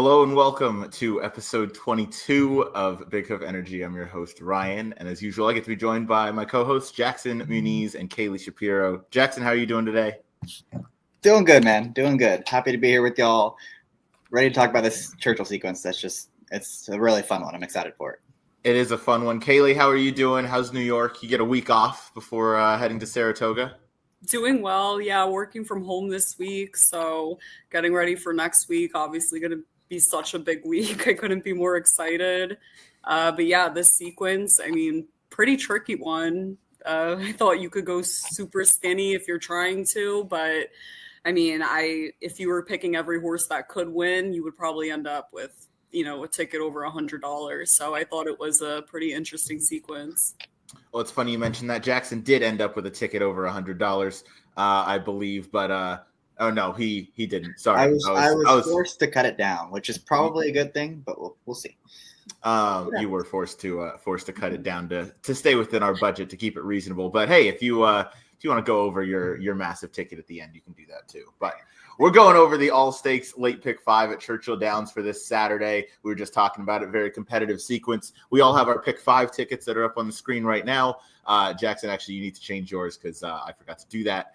Hello and welcome to episode 22 of Big Hoof Energy. I'm your host, Ryan, and as usual, I get to be joined by my co-hosts, Jackson Muniz and Kaylee Shapiro. Jackson, how are you doing today? Doing good, man. Doing good. Happy to be here with y'all. Ready to talk about this Churchill sequence. It's a really fun one. I'm excited for it. It is a fun one. Kaylee, how are you doing? How's New York? You get a week off before heading to Saratoga? Doing well. Yeah, working from home this week, so getting ready for next week. Obviously going to be such a big week. I couldn't be more excited. But yeah, this sequence, pretty tricky one. I thought you could go super skinny if you're trying to, but if you were picking every horse that could win, you would probably end up with, a ticket over $100. So I thought it was a pretty interesting sequence. Well, it's funny you mentioned that. Jackson did end up with a ticket over $100, I believe, but oh no, he didn't. Sorry, I was forced to cut it down, which is probably a good thing, but we'll see. You were forced to cut it down to stay within our budget to keep it reasonable. But hey, if you want to go over your massive ticket at the end, you can do that too. But we're going over the all stakes late pick 5 at Churchill Downs for this Saturday. We were just talking about it, very competitive sequence. We all have our pick 5 tickets that are up on the screen right now. Jackson, actually, you need to change yours because I forgot to do that.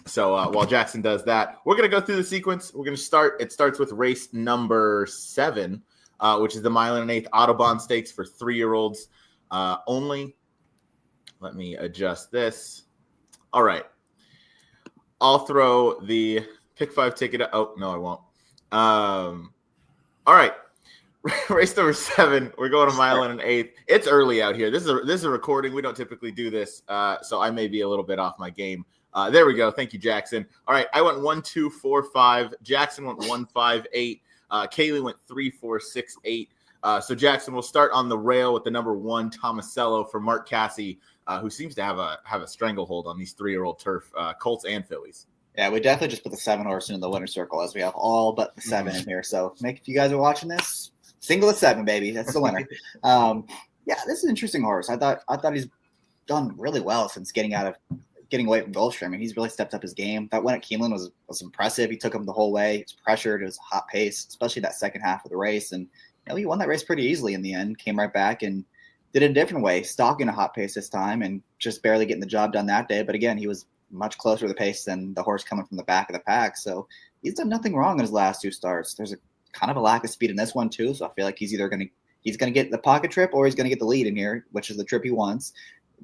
So while Jackson does that, we're going to go through the sequence. We're going to start. It starts with race number 7, which is the 1 1/8 Audubon Stakes for 3-year-olds only. Let me adjust this. All right. I'll throw the pick 5 ticket. Oh, no, I won't. All right. Race number 7. We're going a 1 1/8. It's early out here. This is a recording. We don't typically do this, so I may be a little bit off my game. There we go. Thank you, Jackson. All right. I went 1, 2, 4, 5. Jackson went 1, 5, 8. Kaylee went 3, 4, 6, 8. So Jackson will start on the rail with the number 1 Tomasello for Mark Cassie, who seems to have a stranglehold on these 3-year-old turf Colts and Phillies. Yeah, we definitely just put the 7 horse into the winner's circle as we have all but the 7 in here. So if you guys are watching this, single at 7, baby. That's the winner. Yeah, this is an interesting horse. I thought he's done really well since getting away from Gulfstream. He's really stepped up his game. That win at Keeneland was impressive. He took him the whole way. He was pressured. It was a hot pace, especially that second half of the race. And he won that race pretty easily in the end. Came right back and did it a different way, stalking a hot pace this time and just barely getting the job done that day. But again, he was much closer to the pace than the horse coming from the back of the pack. So he's done nothing wrong in his last 2 starts. There's a kind of a lack of speed in this one too. So I feel like he's either going to get the pocket trip or he's going to get the lead in here, which is the trip he wants.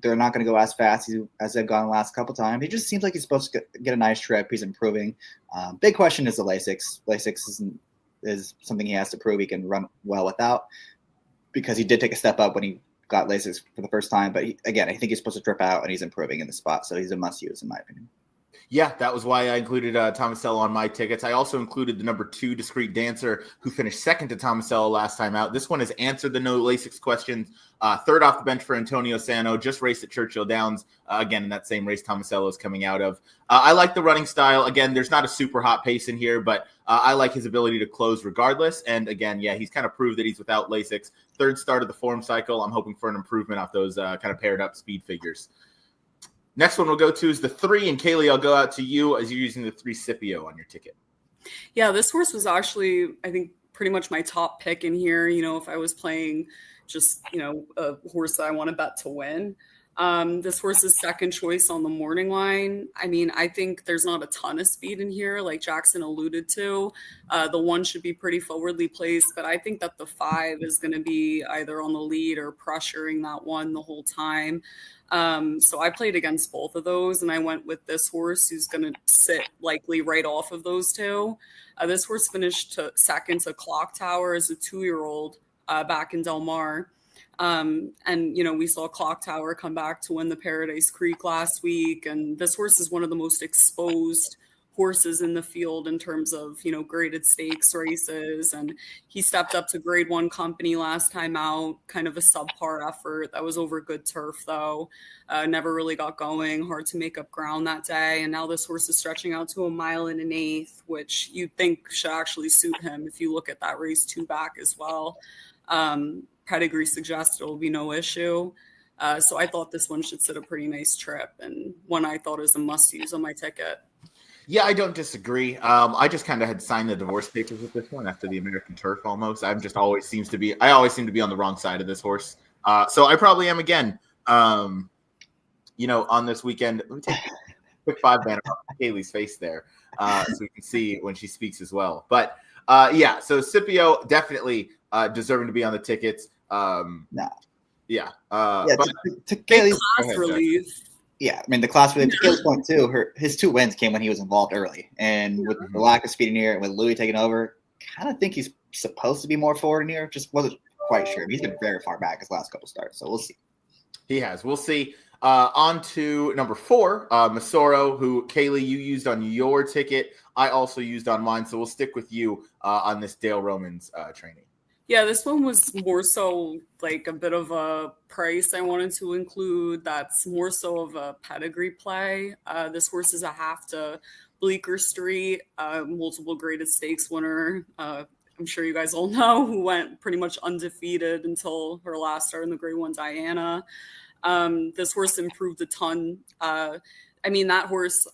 They're not going to go as fast as they've gone the last couple times. He just seems like he's supposed to get a nice trip. He's improving. Big question is the Lasix. Lasix is something he has to prove he can run well without, because he did take a step up when he got Lasix for the first time. But I think he's supposed to trip out, and he's improving in the spot. So he's a must-use, in my opinion. Yeah, that was why I included Tomasello on my tickets. I also included the number 2 Discreet Dancer, who finished second to Tomasello last time out. This one has answered the no Lasix questions. Third off the bench for Antonio Sano, just raced at Churchill Downs. Again, in that same race Tomasello is coming out of. I like the running style. Again, there's not a super hot pace in here, but I like his ability to close regardless. And again, yeah, he's kind of proved that he's without Lasix. Third start of the form cycle. I'm hoping for an improvement off those kind of paired up speed figures. Next one we'll go to is the 3, and Kaylee, I'll go out to you as you're using the 3 Scipio on your ticket. Yeah, this horse was actually, I think, pretty much my top pick in here. If I was playing just, a horse that I want to bet to win. This horse is second choice on the morning line. I think there's not a ton of speed in here, like Jackson alluded to. The 1 should be pretty forwardly placed, but I think that the 5 is going to be either on the lead or pressuring that 1 the whole time. So I played against both of those, and I went with this horse who's going to sit likely right off of those 2. This horse finished second to Clock Tower as a 2-year-old back in Del Mar. And we saw Clock Tower come back to win the Paradise Creek last week. And this horse is one of the most exposed horses in the field in terms of, graded stakes races. And he stepped up to grade 1 company last time out, kind of a subpar effort. That was over good turf though. Never really got going, hard to make up ground that day. And now this horse is stretching out to a 1 1/8, which you'd think should actually suit him if you look at that race 2 back as well. Pedigree suggests it will be no issue. So I thought this one should sit a pretty nice trip, and one I thought is a must use on my ticket. Yeah, I don't disagree. I just kind of had signed the divorce papers with this one after the American Turf almost. I always seem to be on the wrong side of this horse. So I probably am again. On this weekend. Let me take a quick 5-banner off Kaylee's face there so we can see when she speaks as well. But so Scipio definitely deserving to be on the tickets. Yeah. But to Kaylee's class relief. Yeah, I mean, the class relief, to Kaylee's point too, his 2 wins came when he was involved early. And with the lack of speed in here and with Louis taking over, kind of think he's supposed to be more forward in here. Just wasn't quite sure. He's been very far back his last couple starts, so we'll see. He has. We'll see. On to number 4, Masoro, who, Kaylee, you used on your ticket. I also used on mine, so we'll stick with you on this Dale Romans training. Yeah, this one was more so like a bit of a price I wanted to include. That's more so of a pedigree play. This horse is a half to Bleecker Street, multiple graded stakes winner. I'm sure you guys all know, who went pretty much undefeated until her last start in the Grade 1 Diana. This horse improved a ton. That horse,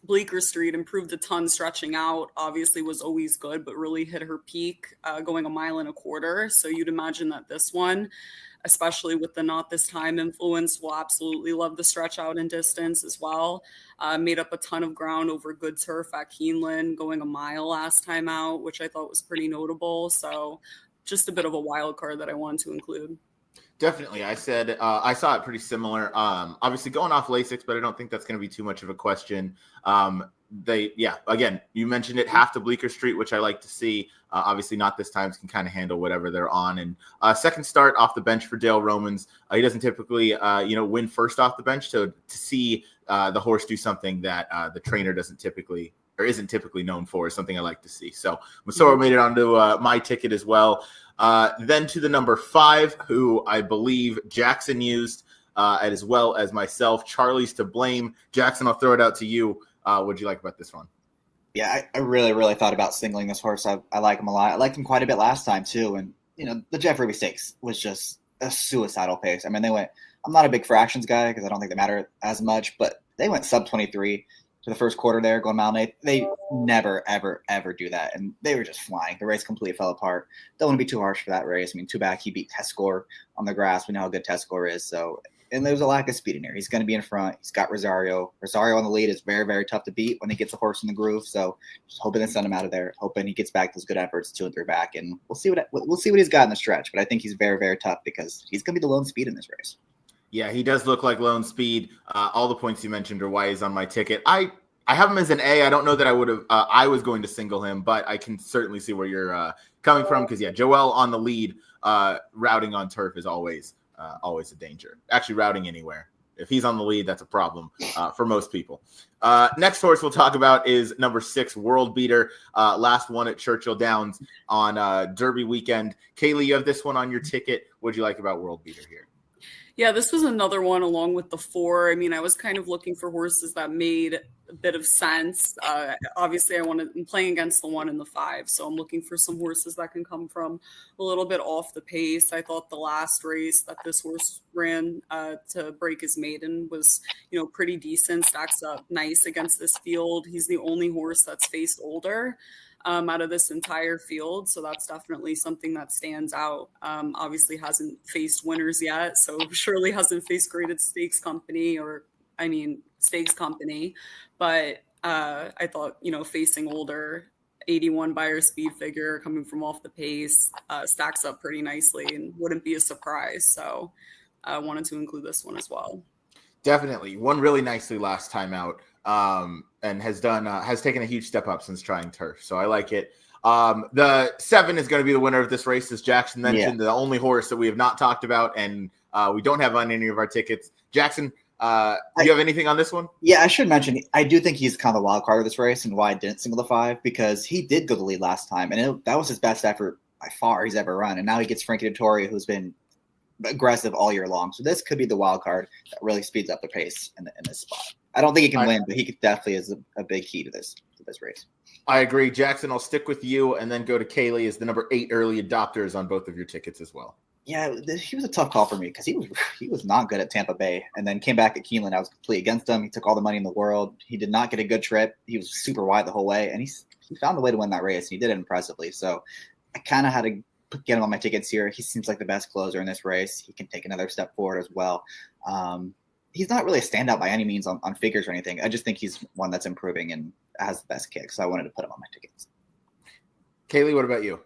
Bleecker Street, improved a ton stretching out. Obviously was always good, but really hit her peak going 1.25 miles. So you'd imagine that this one, especially with the Not This Time influence, will absolutely love the stretch out and distance as well. Made up a ton of ground over good turf at Keeneland, going 1 mile last time out, which I thought was pretty notable. So just a bit of a wild card that I wanted to include. Definitely. I said I saw it pretty similar. Obviously going off Lasix, but I don't think that's going to be too much of a question. Again, you mentioned it, half to Bleecker Street, which I like to see. Obviously Not This Time can kind of handle whatever they're on. And second start off the bench for Dale Romans. He doesn't typically, win first off the bench. So to see the horse do something that the trainer isn't typically known for is something I like to see. So Masoro made it onto my ticket as well. Then to the number 5, who I believe Jackson used, as well as myself. Charlie's to blame. Jackson, I'll throw it out to you. What'd you like about this one? Yeah, I really, really thought about singling this horse. I like him a lot. I liked him quite a bit last time too. And, the Jeff Ruby Stakes was just a suicidal pace. I mean, I'm not a big fractions guy because I don't think they matter as much, but they went sub 23 to the first quarter there, going mile and 8. They never, ever, ever do that. And they were just flying. The race completely fell apart. Don't want to be too harsh for that race. I mean, too bad he beat Tescore on the grass. We know how good Tescore is. So, and there's a lack of speed in here. He's going to be in front. He's got Rosario. Rosario on the lead is very, very tough to beat when he gets a horse in the groove. So just hoping to send him out of there. Hoping he gets back those good efforts 2 and 3 back. And we'll see what he's got in the stretch. But I think he's very, very tough because he's going to be the lone speed in this race. Yeah, he does look like lone speed. All the points you mentioned are why he's on my ticket. I have him as an A. I don't know that I would have. I was going to single him, but I can certainly see where you're coming from because Joel on the lead, routing on turf is always a danger. Actually, routing anywhere. If he's on the lead, that's a problem for most people. Next horse we'll talk about is number 6, World Beater. Last one at Churchill Downs on Derby weekend. Kaylee, you have this one on your ticket. What do you like about World Beater here? Yeah, this was another one along with the 4. I mean, I was kind of looking for horses that made a bit of sense. Obviously, I'm playing against the 1 and the 5, so I'm looking for some horses that can come from a little bit off the pace. I thought the last race that this horse ran to break his maiden was, pretty decent, stacks up nice against this field. He's the only horse that's faced older out of this entire field. So that's definitely something that stands out. Obviously hasn't faced winners yet. So surely hasn't faced graded stakes company stakes company. But I thought, facing older, 81 buyer speed figure coming from off the pace stacks up pretty nicely and wouldn't be a surprise. So I wanted to include this one as well. Definitely. Won really nicely last time out. And has taken a huge step up since trying turf. So I like it. The 7 is going to be the winner of this race, as Jackson mentioned, the only horse that we have not talked about and we don't have on any of our tickets. Jackson, do you have anything on this one? Yeah, I should mention, I do think he's kind of the wild card of this race and why I didn't single the 5, because he did go the lead last time. And that was his best effort by far he's ever run. And now he gets Frankie Dettori, who's been aggressive all year long. So this could be the wild card that really speeds up the pace in this spot. I don't think he can win, but he definitely is a big key to this race. I agree. Jackson, I'll stick with you and then go to Kaylee as the number 8 early adopters on both of your tickets as well. Yeah, he was a tough call for me because he was not good at Tampa Bay, and then came back at Keeneland. I was completely against him. He took all the money in the world. He did not get a good trip. He was super wide the whole way, and he found a way to win that race. And he did it impressively. So I kind of had to get him on my tickets here. He seems like the best closer in this race. He can take another step forward as well. He's not really a standout by any means on figures or anything. I just think he's one that's improving and has the best kick. So I wanted to put him on my tickets. Kaylee, what about you?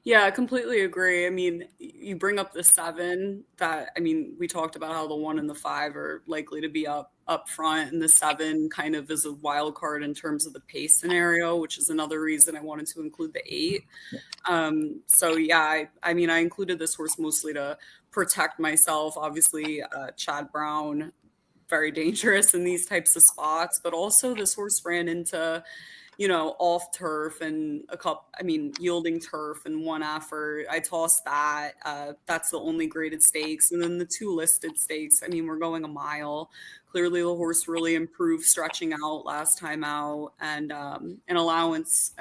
Yeah, I completely agree. I mean, you bring up the 7 that, I mean, we talked about how the 1 and the 5 are likely to be up front, and the 7 kind of is a wild card in terms of the pace scenario, which is another reason I wanted to include the 8. So yeah, I mean, I included this horse mostly to protect myself. Obviously, Chad Brown, very dangerous in these types of spots, but also this horse ran into, off turf and yielding turf in one effort. I tossed that. That's the only graded stakes. And then the 2 listed stakes, I mean, we're going a mile. Clearly the horse really improved stretching out last time out. And an allowance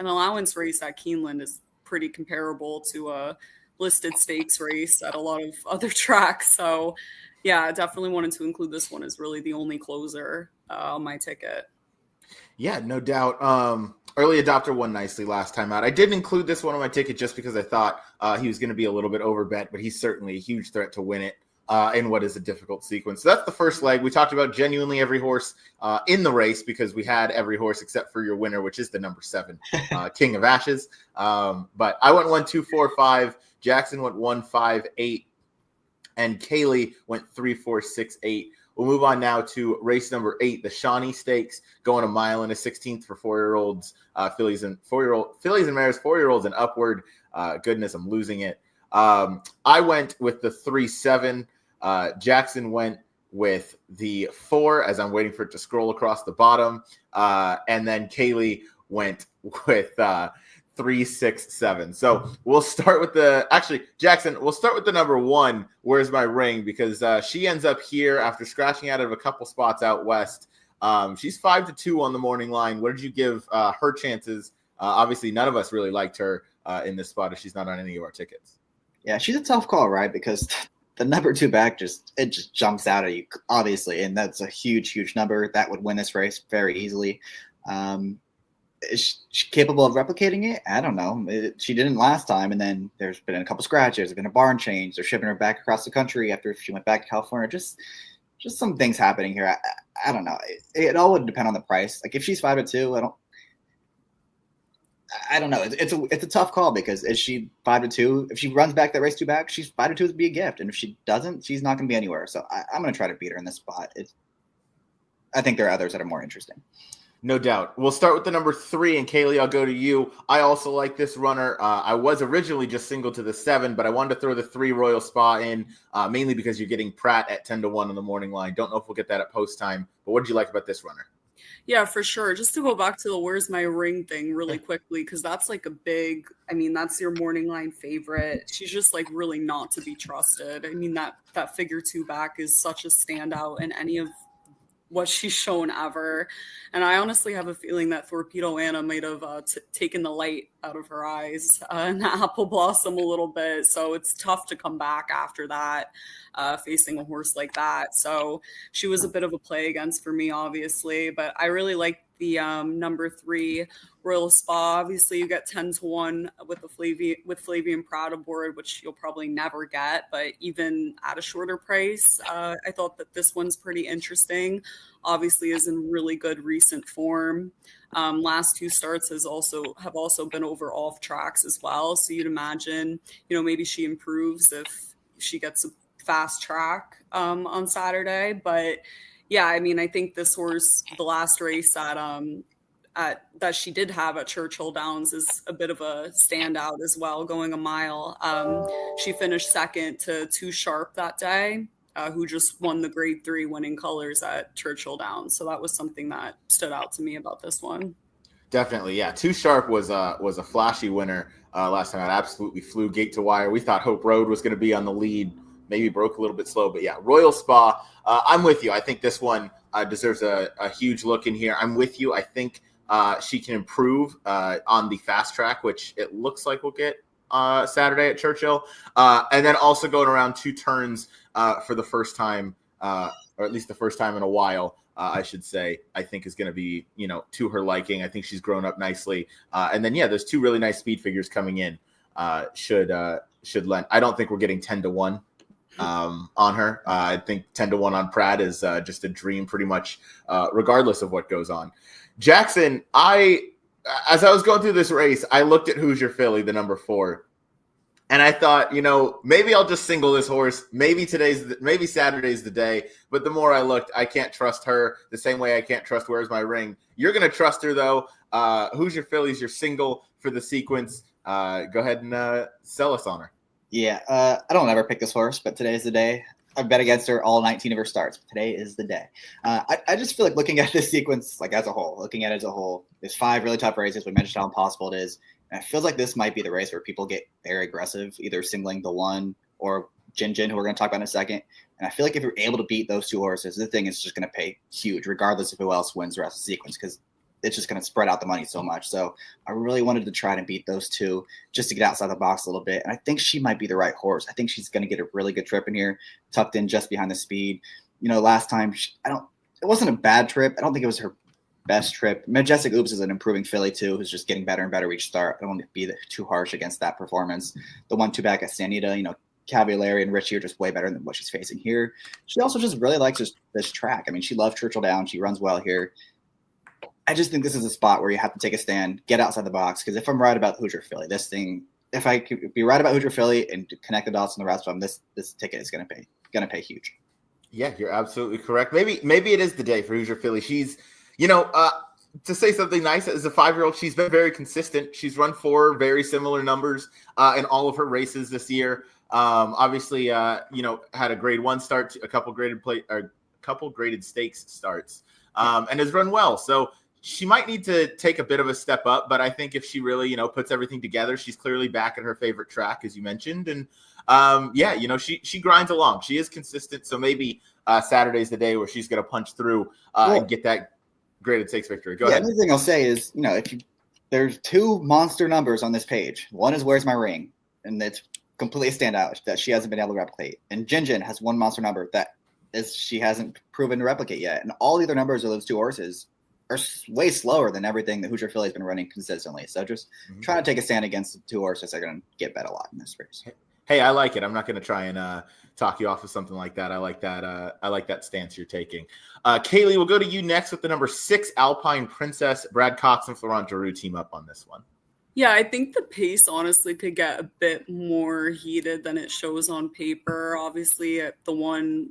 race at Keeneland is pretty comparable to a listed stakes race at a lot of other tracks. So yeah, I definitely wanted to include this one as really the only closer on my ticket. Yeah, no doubt. Early adopter won nicely last time out. I didn't include this one on my ticket just because I thought he was going to be a little bit overbet, but he's certainly a huge threat to win it in what is a difficult sequence. So that's the first leg. We talked about genuinely every horse in the race because we had every horse except for your winner, which is the number 7, King of Ashes. But I went 1, 2, 4, 5. Jackson went 1, 5, 8. And Kaylee went 3, 4, 6, 8. We'll move on now to race number 8, the Shawnee Stakes, going a mile and a 16th for 4-year-olds, fillies and mares, 4-year-olds and upward. Goodness, I'm losing it. I went with the 3, 7. Jackson went with the 4 as I'm waiting for it to scroll across the bottom. And then Kaylee went with 3, 6, 7. So we'll start with Jackson, we'll start with the number 1. Where's my ring? Because she ends up here after scratching out of a couple spots out west. She's 5-2 on the morning line. What did you give her chances? Obviously, none of us really liked her in this spot if she's not on any of our tickets. Yeah, she's a tough call, right? Because the number 2 back just jumps out at you, obviously, and that's a huge, huge number that would win this race very easily. Is she capable of replicating it? I don't know. She didn't last time, and then there's been a couple scratches. There's been a barn change. They're shipping her back across the country after she went back to California. Just some things happening here. I don't know. It all would depend on the price. Like if she's 5-2, I don't know. It's a tough call because is she 5-2? If she runs back that race 2 back, she's 5-2 would be a gift, and if she doesn't, she's not going to be anywhere. So I'm going to try to beat her in this spot. I think there are others that are more interesting. No doubt. We'll start with the number 3, and Kaylee, I'll go to you. I also like this runner. I was originally just single to the 7, but I wanted to throw the 3 Royal Spa in, mainly because you're getting Pratt at 10-1 on the morning line. Don't know if we'll get that at post time, but what did you like about this runner? Yeah, for sure. Just to go back to the where's my ring thing really quickly, because that's like that's your morning line favorite. She's just like really not to be trusted. I mean, that figure 2 back is such a standout in any of what she's shown ever. And I honestly have a feeling that Torpedo Anna might have taken the light out of her eyes and the apple blossom a little bit. So it's tough to come back after that, facing a horse like that. So she was a bit of a play against for me, obviously, but I really like the number 3 Royal Spa. Obviously you get 10-1 with Flavian Proud aboard, which you'll probably never get, but even at a shorter price, I thought that this one's pretty interesting. Obviously is in really good recent form. Last 2 starts have also been over off tracks as well. So you'd imagine, maybe she improves if she gets a fast track on Saturday, but yeah, I mean, I think this horse, the last race that she did have at Churchill Downs is a bit of a standout as well, going a mile. She finished second to Too Sharp that day, who just won the grade 3 winning colors at Churchill Downs. So that was something that stood out to me about this one. Definitely, yeah. Too Sharp was a flashy winner last time out. Absolutely flew gate to wire. We thought Hope Road was going to be on the lead. Maybe broke a little bit slow, but yeah, Royal Spa. I'm with you. I think this one deserves a huge look in here. I'm with you. I think she can improve on the fast track, which it looks like we'll get Saturday at Churchill, and then also going around 2 turns for the first time, or at least the first time in a while. I should say, I think is going to be, to her liking. I think she's grown up nicely. And then, those 2 really nice speed figures coming in should lend. I don't think we're getting 10-1 on her. I think 10-1 on Pratt is just a dream pretty much, regardless of what goes on. Jackson, as I was going through this race, I looked at Hoosier Philly, the number 4. And I thought, maybe I'll just single this horse. Maybe Saturday's the day. But the more I looked, I can't trust her the same way I can't trust Where's My Ring. You're going to trust her, though. Hoosier Philly's your single for the sequence. Go ahead and sell us on her. Yeah, I don't ever pick this horse, but today's the day. I bet against her all 19 of her starts. But today is the day. I just feel like looking at this sequence, like as a whole, there's 5 really tough races. We mentioned how impossible it is. And it feels like this might be the race where people get very aggressive, either singling the 1 or Jin, who we're going to talk about in a second. And I feel like if you're able to beat those 2 horses, the thing is just going to pay huge, regardless of who else wins the rest of the sequence, because it's just going to spread out the money so much. So I really wanted to try to beat those 2 just to get outside the box a little bit. And I think she might be the right horse. I think she's going to get a really good trip in here, tucked in just behind the speed. Last time, it wasn't a bad trip. I don't think it was her best trip. Majestic Oops is an improving filly too, who's just getting better and better each start. I don't want to be too harsh against that performance. The 1-2 back at Sanita, Cavalieri and Richie are just way better than what she's facing here. She also just really likes this track. I mean, she loves Churchill Downs. She runs well here. I just think this is a spot where you have to take a stand, get outside the box. Because if I'm right about Hoosier Philly, if I could be right about Hoosier Philly and connect the dots on the rest of them, this ticket is going to pay huge. Yeah, you're absolutely correct. Maybe it is the day for Hoosier Philly. She's, to say something nice, as a 5-year-old, she's been very consistent. She's run 4 very similar numbers in all of her races this year. Obviously, had a grade 1 start, a couple graded stakes starts, and has run well. So she might need to take a bit of a step up, but I think if she really, puts everything together, she's clearly back at her favorite track, as you mentioned. And she grinds along. She is consistent. So maybe Saturday's the day where she's going to punch through and get that graded stakes victory. Go ahead. The other thing I'll say is, there's 2 monster numbers on this page. One is Where's My Ring, and it's completely a standout that she hasn't been able to replicate. And Jin has 1 monster number that she hasn't proven to replicate yet. And all the other numbers of those 2 horses are way slower than everything that Hoosier Philly's been running consistently. So just trying to take a stand against the 2 horses that are going to get bet a lot in this race. Hey, I like it. I'm not going to try and talk you off of something like that. I like that. I like that stance you're taking. Kaylee, we'll go to you next with the number 6 Alpine Princess. Brad Cox and Florent Giroux team up on this one. Yeah, I think the pace honestly could get a bit more heated than it shows on paper. Obviously, at the 1,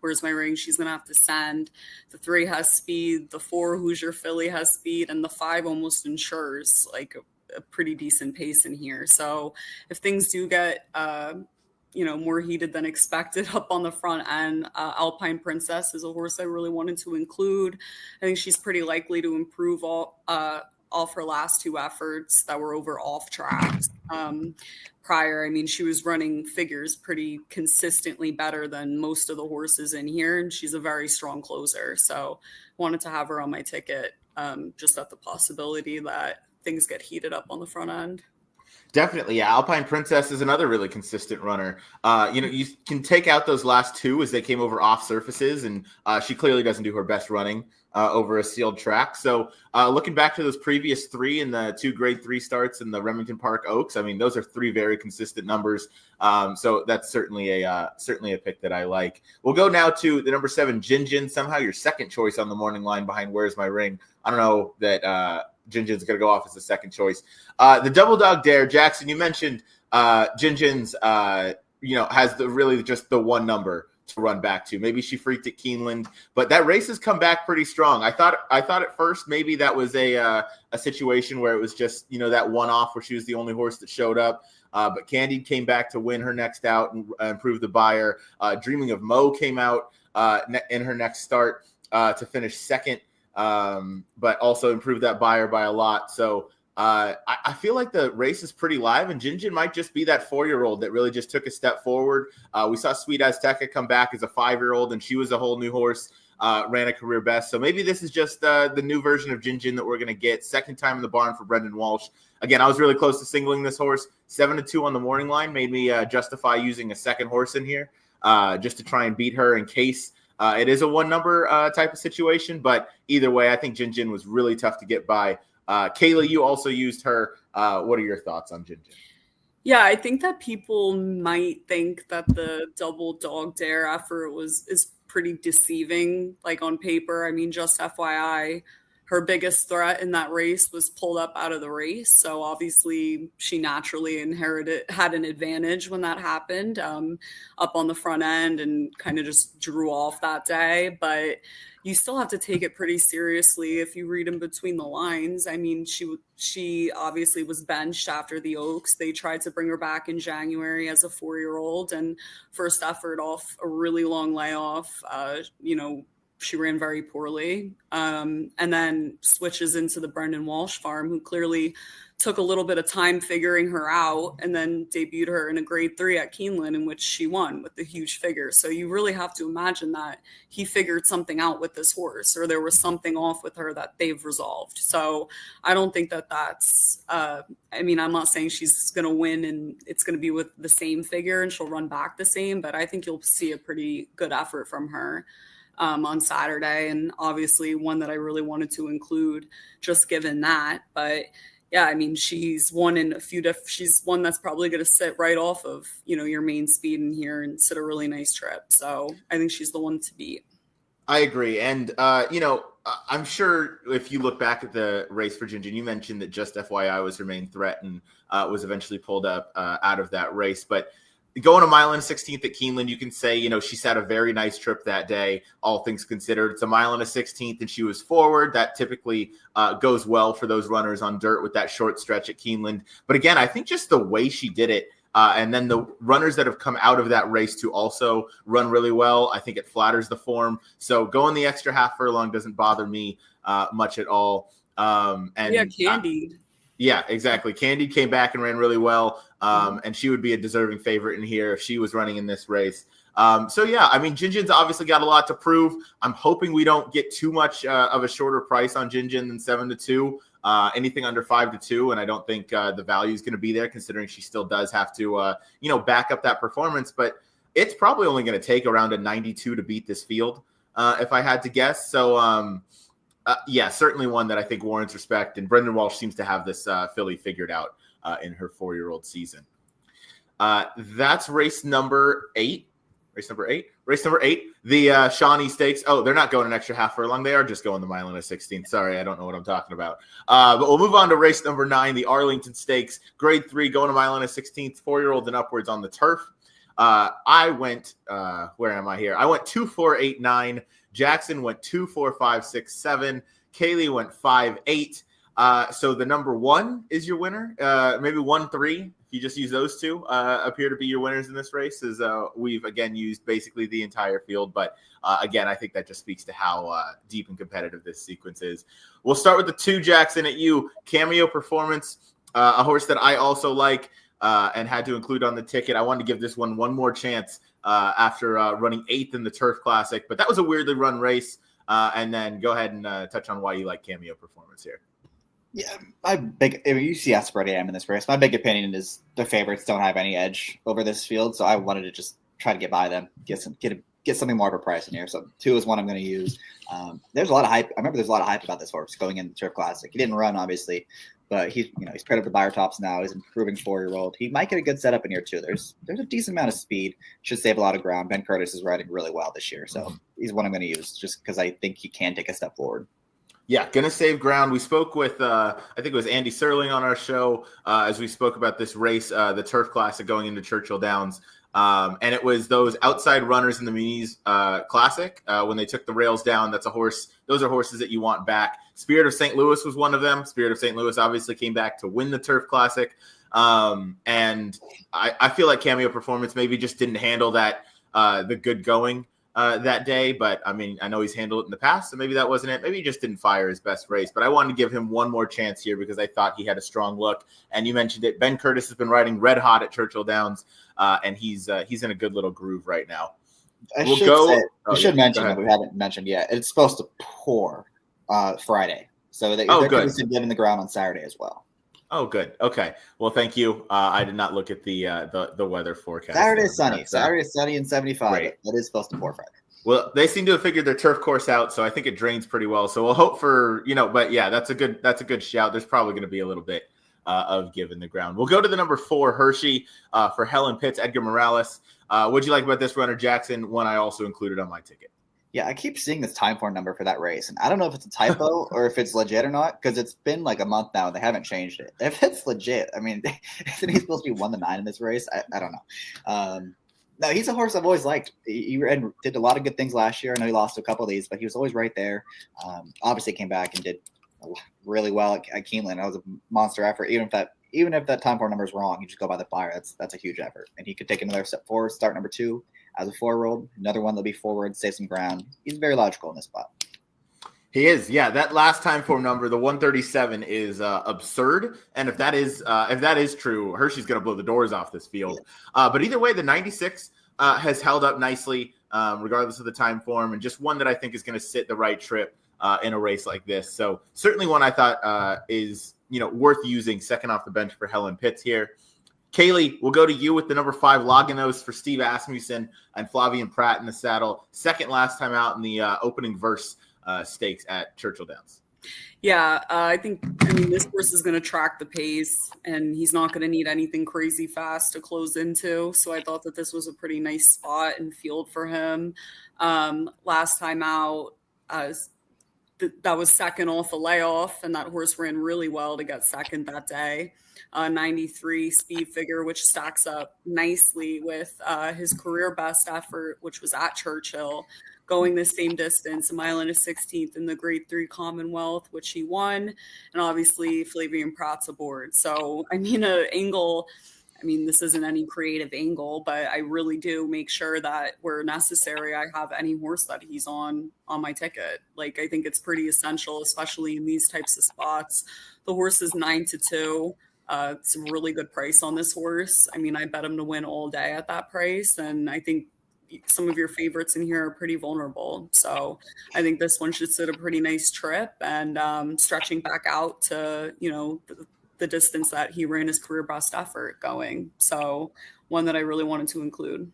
Where's My Ring, she's going to have to send. The 3 has speed. The 4, Hoosier Philly, has speed. And the 5 almost ensures like a pretty decent pace in here. So if things do get, more heated than expected up on the front end, Alpine Princess is a horse I really wanted to include. I think she's pretty likely to improve off her last 2 efforts that were over off tracks prior. I mean, she was running figures pretty consistently better than most of the horses in here, and she's a very strong closer. So wanted to have her on my ticket, just at the possibility that things get heated up on the front end. Definitely, yeah. Alpine Princess is another really consistent runner. You can take out those last 2 as they came over off surfaces, and she clearly doesn't do her best running over a sealed track. So looking back to those previous 3 in the 2 grade 3 starts in the Remington Park Oaks, I mean, those are 3 very consistent numbers. So that's certainly a pick that I like. We'll go now to the number 7, Jin, somehow your second choice on the morning line behind Where's My Ring. I don't know that Jin's going to go off as the second choice. The Double Dog Dare, Jackson, you mentioned Jin's, has just the 1 number to run back to. Maybe she freaked at Keeneland, but that race has come back pretty strong. I thought at first maybe that was a situation where it was just, that one-off where she was the only horse that showed up. But Candied came back to win her next out and improve the buyer. Dreaming of Mo came out in her next start to finish second. But also improved that buyer by a lot. So I feel like the race is pretty live, and Jin might just be that 4-year-old that really just took a step forward. We saw Sweet Azteca come back as a 5-year-old, and she was a whole new horse. ran a career best. So maybe this is just the new version of Jin that we're going to get. Second time in the barn for Brendan Walsh. Again, I was really close to singling this horse. 7-2 on the morning line made me justify using a second horse in here just to try and beat her in case it is a one number type of situation. But either way, I think Jin was really tough to get by. Kayla, you also used her. What are your thoughts on Jin? Yeah, I think that people might think that the double dog dare effort is pretty deceiving, like on paper. I mean, just FYI, her biggest threat in that race was pulled up out of the race. So obviously she naturally had an advantage when that happened, up on the front end, and kind of just drew off that day. But you still have to take it pretty seriously if you read in between the lines. I mean, she obviously was benched after the Oaks. They tried to bring her back in January as a 4-year-old, and first effort off a really long layoff, she ran very poorly, and then switches into the Brendan Walsh farm, who clearly took a little bit of time figuring her out, and then debuted her in a grade 3 at Keeneland, in which she won with the huge figure. So you really have to imagine that he figured something out with this horse, or there was something off with her that they've resolved. So I don't think that's I'm not saying she's going to win and it's going to be with the same figure and she'll run back the same, but I think you'll see a pretty good effort from her on Saturday, and obviously one that I really wanted to include just given that. But yeah, I mean, she's one in a few she's one that's probably going to sit right off of, your main speed in here and sit a really nice trip. So I think she's the one to beat. I agree. And, I'm sure if you look back at the race for Jin, you mentioned that just FYI was her main threat and was eventually pulled up out of that race. But going a mile and 16th at Keeneland, you can say, she sat a very nice trip that day, all things considered. It's a mile and a 16th, and she was forward. That typically goes well for those runners on dirt with that short stretch at Keeneland. But again, I think just the way she did it, and then the runners that have come out of that race to also run really well, I think it flatters the form. So going the extra half furlong doesn't bother me much at all. Candied. Yeah, exactly. Candy came back and ran really well, and she would be a deserving favorite in here if she was running in this race. Jin's obviously got a lot to prove. I'm hoping we don't get too much of a shorter price on Jin than 7-2. Anything under 5-2, and I don't think the value is going to be there, considering she still does have to, back up that performance. But it's probably only going to take around a 92 to beat this field, if I had to guess. So. Certainly one that I think warrants respect. And Brendan Walsh seems to have this filly figured out in her 4-year-old season. That's race number 8. Race number eight, the Shawnee Stakes. Oh, they're not going an extra half furlong. They are just going the mile and a 16th. Sorry, I don't know what I'm talking about. But we'll move on to race number 9, the Arlington Stakes, grade 3, going a mile and a 16th, 4-year-old and upwards on the turf. I went, where am I here? I went 2, 4, 8, 9. Jackson went 2, 4, 5, 6, 7. Kaylee went 5, 8. So the number 1 is your winner. Maybe 1, 3. If you just use those two, appear to be your winners in this race, as we've again used basically the entire field. But again, I think that just speaks to how deep and competitive this sequence is. We'll start with the 2, Jackson, at you. Cameo Performance, a horse that I also like and had to include on the ticket. I wanted to give this one more chance after running 8th in the Turf Classic, but that was a weirdly run race. And then go ahead and touch on why you like Cameo Performance here. Yeah, you see how spread I am in this race. My big opinion is the favorites don't have any edge over this field, so I wanted to just try to get by them, get something more of a price in here. So 2 is one I'm going to use. There's a lot of hype. I remember there's a lot of hype about this horse going in the Turf Classic. He didn't run, obviously, but he's paired up the Buyer Tops now. He's an improving 4-year-old. He might get a good setup in here too. There's a decent amount of speed. Should save a lot of ground. Ben Curtis is riding really well this year, so he's one I'm going to use just because I think he can take a step forward. Yeah, going to save ground. We spoke with, I think it was Andy Serling on our show as we spoke about this race, the Turf Classic going into Churchill Downs. And it was those outside runners in the Minis Classic when they took the rails down. Those are horses that you want back. Spirit of St. Louis was one of them. Spirit of St. Louis obviously came back to win the Turf Classic. And I feel like Cameo Performance maybe just didn't handle that, the good going that day, but I mean, I know he's handled it in the past, so maybe that wasn't it. Maybe he just didn't fire his best race, but I wanted to give him one more chance here because I thought he had a strong look. And you mentioned it. Ben Curtis has been riding red hot at Churchill Downs, and he's in a good little groove right now. We'll go. We should mention that we haven't mentioned yet. It's supposed to pour Friday, so they're going to be getting the ground on Saturday as well. Oh, good. Okay. Well, thank you. I did not look at the weather forecast. Saturday is sunny. Saturday is sunny and 75. Great. It is supposed to pour Friday. Well, they seem to have figured their turf course out, so I think it drains pretty well. So we'll hope for, but yeah, that's a good shout. There's probably going to be a little bit of give in the ground. We'll go to the number 4 Hershey for Helen Pitts, Edgar Morales. What'd you like about this runner, Jackson? One I also included on my ticket. Yeah, I keep seeing this time form number for that race, and I don't know if it's a typo or if it's legit or not, because it's been like a month now and they haven't changed it. If it's legit, I mean, isn't he supposed to be 1-9 in this race? I don't know. No, he's a horse I've always liked. He did a lot of good things last year. I know he lost a couple of these, but he was always right there. Obviously came back and did really well at Keeneland. That was a monster effort. Even if that time form number is wrong, you just go by the fire. That's a huge effort. And he could take another step forward, start number 2 as a 4-year-old. Another one that'll be forward, save some ground. He's very logical in this spot. He is, yeah. That last time form number, the 137, is absurd. And if that is true, Hershey's going to blow the doors off this field. Yeah. But either way, the 96 has held up nicely, regardless of the time form, and just one that I think is going to sit the right trip in a race like this. So certainly one I thought is worth using second off the bench for Helen Pitts here. Kaylee, we'll go to you with the number 5 Laganos for Steve Asmussen and Flavian Pratt in the saddle. Second last time out in the opening verse stakes at Churchill Downs. Yeah, I mean, this horse is going to track the pace, and he's not going to need anything crazy fast to close into. So I thought that this was a pretty nice spot and field for him. Last time out, that was second off a layoff, and that horse ran really well to get second that day. 93 speed figure, which stacks up nicely with his career best effort, which was at Churchill, going the same distance, 1 mile and a 16th in the Grade 3 Commonwealth, which he won. And obviously Flavian Pratt's aboard. So, this isn't any creative angle, but I really do make sure that where necessary, I have any horse that he's on my ticket. Like, I think it's pretty essential, especially in these types of spots. The horse is 9-2. It's a really good price on this horse. I mean, I bet him to win all day at that price. And I think some of your favorites in here are pretty vulnerable. So I think this one should sit a pretty nice trip and stretching back out to, the distance that he ran his career best effort going. So one that I really wanted to include.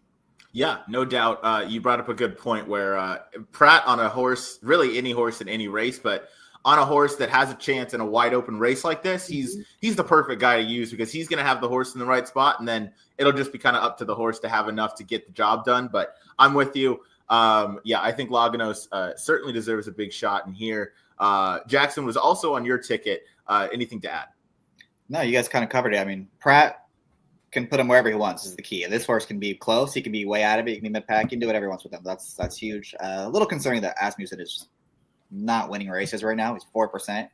Yeah, no doubt. You brought up a good point where Pratt on a horse, really any horse in any race, but on a horse that has a chance in a wide open race like this, he's the perfect guy to use because he's going to have the horse in the right spot, and then it'll just be kind of up to the horse to have enough to get the job done. But I'm with you. I think Laganos certainly deserves a big shot in here. Jackson was also on your ticket. Anything to add? No, you guys kind of covered it. I mean, Pratt can put him wherever he wants is the key. And this horse can be close. He can be way out of it. He can be mid-pack. He can do whatever he wants with him. That's huge. A little concerning that Asmussen is not winning races right now. He's 4%. A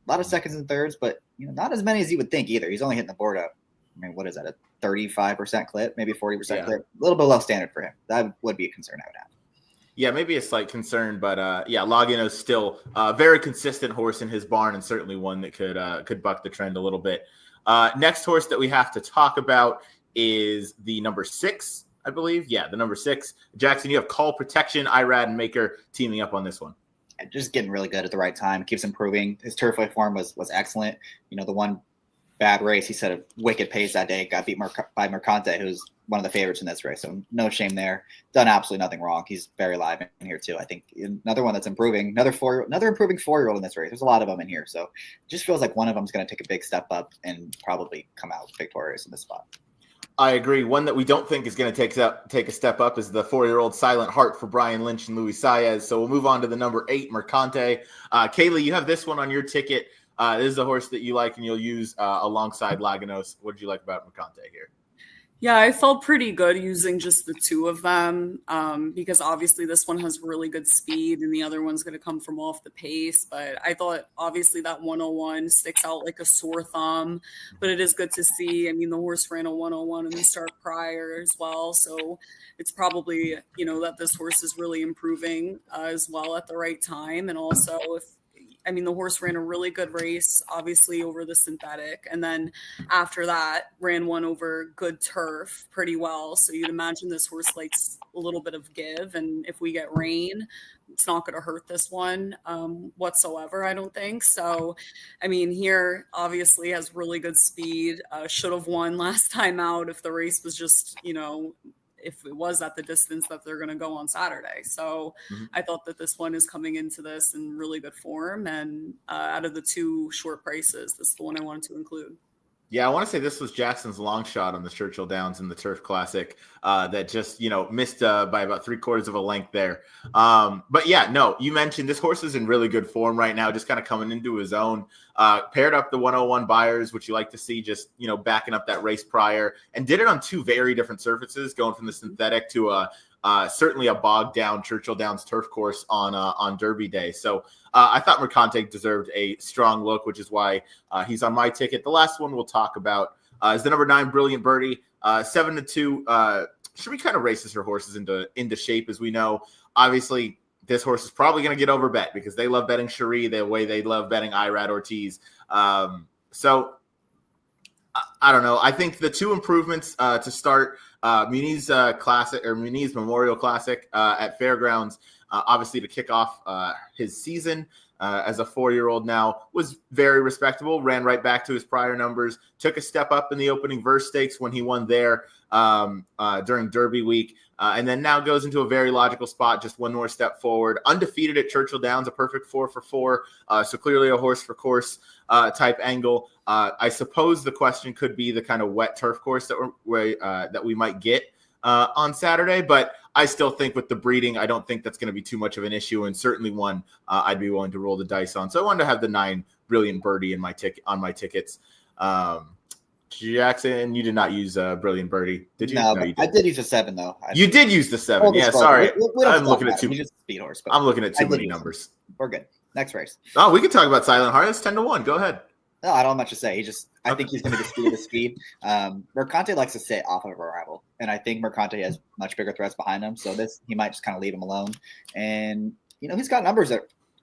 lot of seconds and thirds, but not as many as you would think either. He's only hitting the board up. I mean, what is that, a 35% clip, maybe 40% clip? A little bit low standard for him. That would be a concern I would have. Yeah, maybe a slight concern, but Lagano's still a very consistent horse in his barn and certainly one that could buck the trend a little bit. Next horse that we have to talk about is the number 6, I believe. Yeah, the number 6. Jackson, you have Call Protection, Irad, and Maker teaming up on this one. Just getting really good at the right time. Keeps improving. His turfway form was excellent. The one bad race, he set a wicked pace that day. Got beat by Mercante, who's one of the favorites in this race. So no shame there. Done absolutely nothing wrong. He's very live in here too. I think another one that's improving. Another improving 4-year-old in this race. There's a lot of them in here. So it just feels like one of them is going to take a big step up and probably come out victorious in this spot. I agree. One that we don't think is going to take a step up is the 4-year-old Silent Heart for Brian Lynch and Luis Saez. So we'll move on to the number 8, Mercante. Kaylee, you have this one on your ticket. This is the horse that you like and you'll use alongside Laganos. What did you like about Mercante here? Yeah, I felt pretty good using just the two of them because obviously this one has really good speed and the other one's going to come from off the pace. But I thought obviously that 101 sticks out like a sore thumb, but it is good to see. I mean, the horse ran a 101 in the start prior as well. So it's probably, that this horse is really improving as well at the right time. And also I mean, the horse ran a really good race, obviously over the synthetic. And then after that, ran one over good turf pretty well. So you'd imagine this horse likes a little bit of give. And if we get rain, it's not going to hurt this one whatsoever, I don't think. So, I mean, here obviously has really good speed. Should have won last time out if the race was just, if it was at the distance that they're going to go on Saturday. So I thought that this one is coming into this in really good form. And out of the two short prices, this is the one I wanted to include. Yeah, I want to say this was Jackson's long shot on the Churchill Downs in the Turf Classic that just, missed by about 3/4 of a length there. But yeah, no, you mentioned this horse is in really good form right now, just kind of coming into his own. Paired up the 101 Buyers, which you like to see, just, backing up that race prior, and did it on two very different surfaces, going from the synthetic to certainly a bogged down Churchill Downs turf course on Derby Day. So I thought Mercante deserved a strong look, which is why he's on my ticket. The last one we'll talk about is the number 9 Brilliant Birdie, 7-2. Should we kind of races her horses into shape? As we know, obviously this horse is probably going to get over bet because they love betting Cherie the way they love betting Irad Ortiz. So I don't know. I think the two improvements to start Muniz Classic or Muniz Memorial Classic at Fairgrounds, obviously to kick off his season as a 4-year-old now, was very respectable. Ran right back to his prior numbers. Took a step up in the opening Verse Stakes when he won there during Derby week. And then now goes into a very logical spot, just one more step forward. Undefeated at Churchill Downs, a perfect 4 for 4. So clearly a horse for course type angle. I suppose the question could be the kind of wet turf course that we might get on Saturday. But I still think with the breeding, I don't think that's going to be too much of an issue, and certainly one I'd be willing to roll the dice on. So I wanted to have the 9 Brilliant Birdie in my tickets. Jackson, you did not use Brilliant Birdie, did you? No, you did. I did use the 7 though. You did use the 7. Yeah, sorry. I'm looking at just speed horse. I'm looking at too many numbers. We're good. Next race. Oh, we can talk about Silent Heart. It's 10-1. Go ahead. No, I don't have much to say. I think he's going to be the speed of the speed. Mercante likes to sit off of a rival, and I think Mercante has much bigger threats behind him. So he might just kind of leave him alone. And he's got numbers that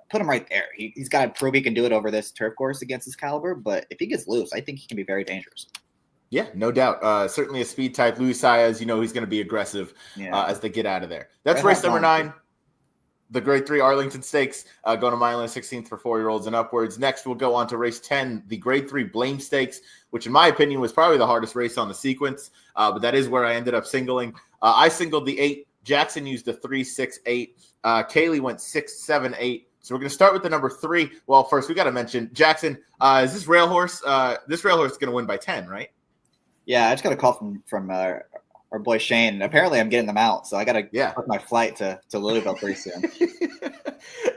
put him right there. He's got to prove he can do it over this turf course against his caliber. But if he gets loose, I think he can be very dangerous. Yeah, no doubt. Certainly a speed type. Luis Saez, he's going to be aggressive as they get out of there. That's race number 9. The Grade 3 Arlington Stakes, going a mile and 16th for 4-year-olds and upwards. Next, we'll go on to race 10, the Grade 3 Blame Stakes, which in my opinion was probably the hardest race on the sequence, but that is where I ended up singling. I singled the 8. Jackson used the 3, 6, 8. Kaylee went 6, 7, 8. So we're going to start with the number 3. Well, first, we got to mention, Jackson, is this rail horse? This rail horse is going to win by 10, right? Yeah, I just got a call from our boy Shane. Apparently, I'm getting them out, so I got to book my flight to Louisville pretty soon.